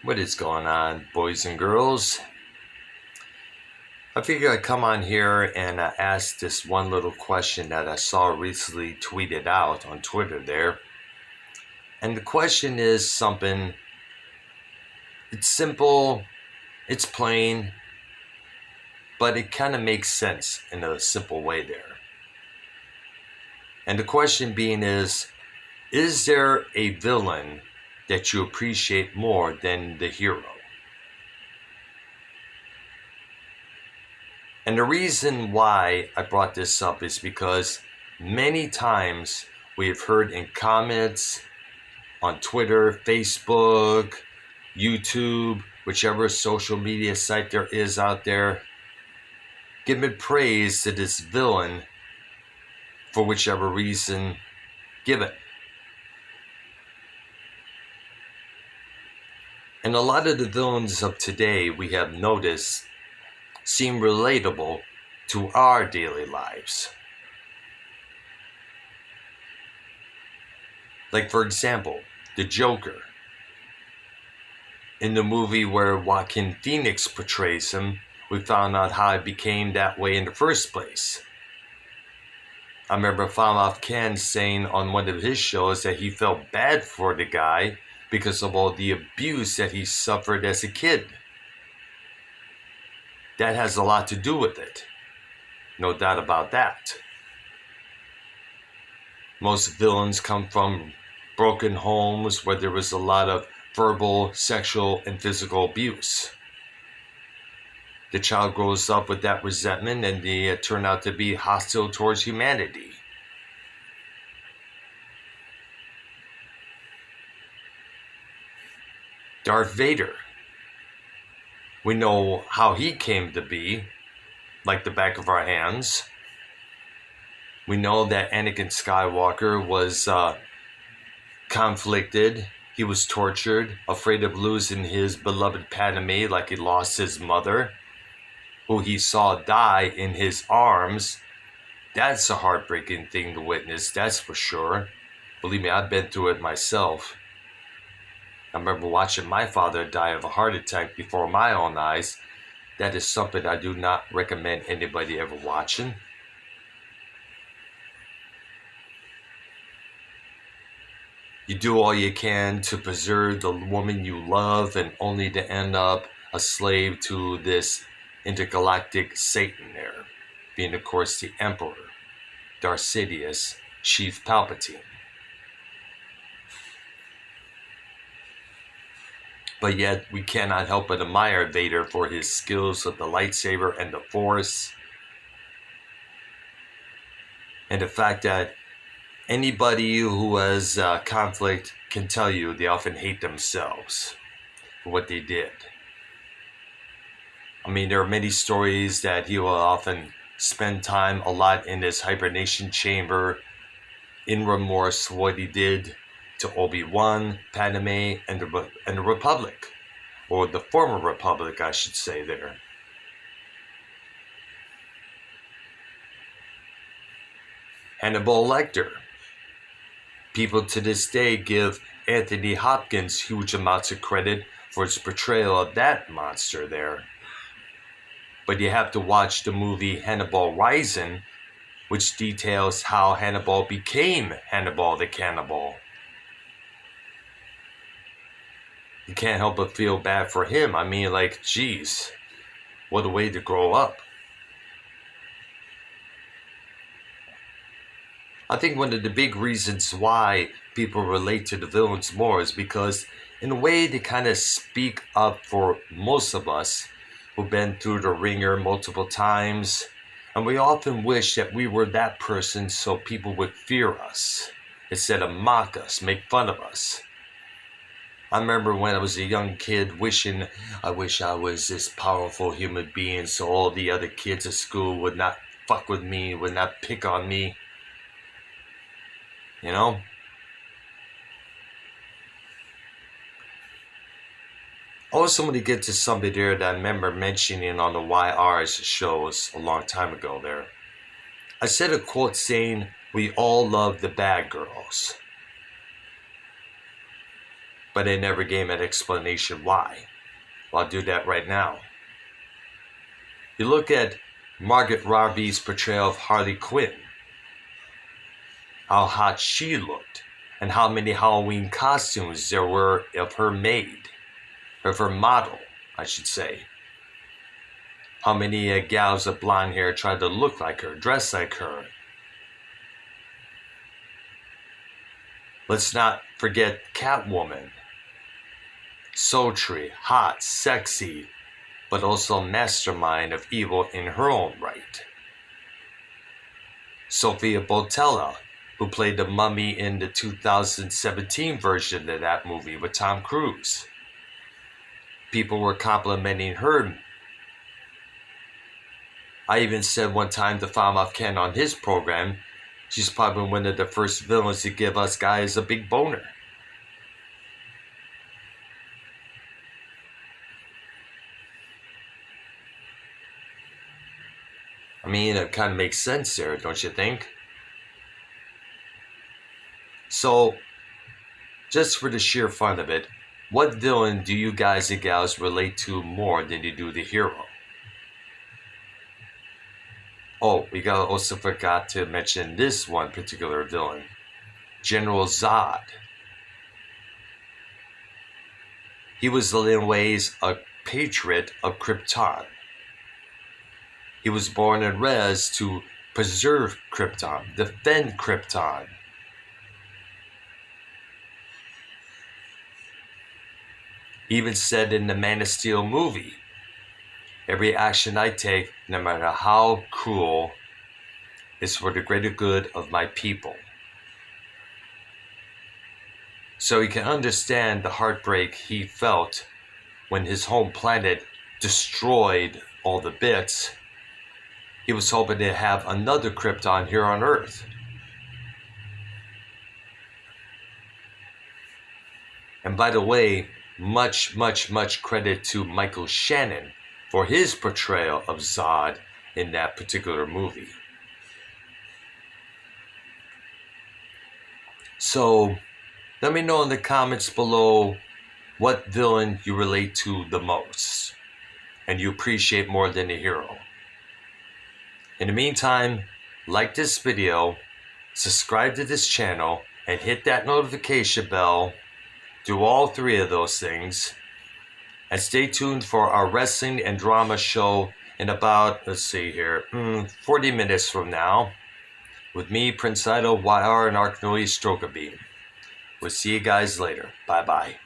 What is going on, boys and girls? I figured I'd come on here and ask this one little question that I saw recently tweeted out on Twitter there. And the question is something, it's simple, it's plain, but it kind of makes sense in a simple way there. And the question being is there a villain that you appreciate more than the hero? And the reason why I brought this up is because many times we have heard in comments on Twitter, Facebook, YouTube, whichever social media site there is out there, giving praise to this villain for whichever reason given. And a lot of the villains of today we have noticed seem relatable to our daily lives. Like, for example, the Joker. In the movie where Joaquin Phoenix portrays him, we found out how it became that way in the first place. I remember Fama Ken saying on one of his shows that he felt bad for the guy because of all the abuse that he suffered as a kid. That has a lot to do with it. No doubt about that. Most villains come from broken homes where there was a lot of verbal, sexual, and physical abuse. The child grows up with that resentment and they turn out to be hostile towards humanity. Darth Vader. We know how he came to be, like the back of our hands. We know that Anakin Skywalker was conflicted. He was tortured, afraid of losing his beloved Padme like he lost his mother, who he saw die in his arms. That's a heartbreaking thing to witness, that's for sure. Believe me, I've been through it myself. I remember watching my father die of a heart attack before my own eyes. That is something I do not recommend anybody ever watching. You do all you can to preserve the woman you love and only to end up a slave to this intergalactic Satan there, being of course the Emperor, Darth Sidious, Sheev Palpatine. But yet we cannot help but admire Vader for his skills with the lightsaber and the Force. And the fact that anybody who has conflict can tell you they often hate themselves for what they did. I mean, there are many stories that he will often spend time a lot in his hibernation chamber in remorse for what he did to Obi-Wan, Padme, and the Republic, or the former Republic, I should say there. Hannibal Lecter. People to this day give Anthony Hopkins huge amounts of credit for his portrayal of that monster there. But you have to watch the movie Hannibal Rising, which details how Hannibal became Hannibal the Cannibal. You can't help but feel bad for him. I mean, like, geez, what a way to grow up. I think one of the big reasons why people relate to the villains more is because, in a way, they kind of speak up for most of us who've been through the ringer multiple times. And we often wish that we were that person so people would fear us instead of mock us, make fun of us. I remember when I was a young kid wishing, I wish I was this powerful human being so all the other kids at school would not fuck with me, would not pick on me. You know? I also want to get to somebody there that I remember mentioning on the YR's shows a long time ago there. I said a quote saying, "We all love the bad girls." but they never gave an explanation why. Well, I'll do that right now. You look at Margaret Robbie's portrayal of Harley Quinn, how hot she looked, and how many Halloween costumes there were of her made, of her model, I should say. How many gals with blonde hair tried to look like her, dress like her. Let's not forget Catwoman. Sultry, hot, sexy, but also mastermind of evil in her own right. Sophia Boutella, who played the mummy in the 2017 version of that movie with Tom Cruise. People were complimenting her. I even said one time to Falmouth Ken on his program, she's probably one of the first villains to give us guys a big boner. I mean, it kind of makes sense there, don't you think? So, just for the sheer fun of it, what villain do you guys and gals relate to more than you do the hero? Oh, we also forgot to mention this one particular villain, General Zod. He was in ways a patriot of Krypton. He was born and raised to preserve Krypton, defend Krypton. He even said in the Man of Steel movie, every action I take, no matter how cruel, is for the greater good of my people. So you can understand the heartbreak he felt when his home planet destroyed all the bits. He was hoping to have another Krypton here on Earth. And by the way, much credit to Michael Shannon for his portrayal of Zod in that particular movie. So, let me know in the comments below what villain you relate to the most and you appreciate more than the hero. In the meantime, like this video, subscribe to this channel, and hit that notification bell. Do all three of those things. And stay tuned for our wrestling and drama show in about, 40 minutes from now. With me, Prince Idol, YR, and Arkanoid Stroker Beam. We'll see you guys later. Bye-bye.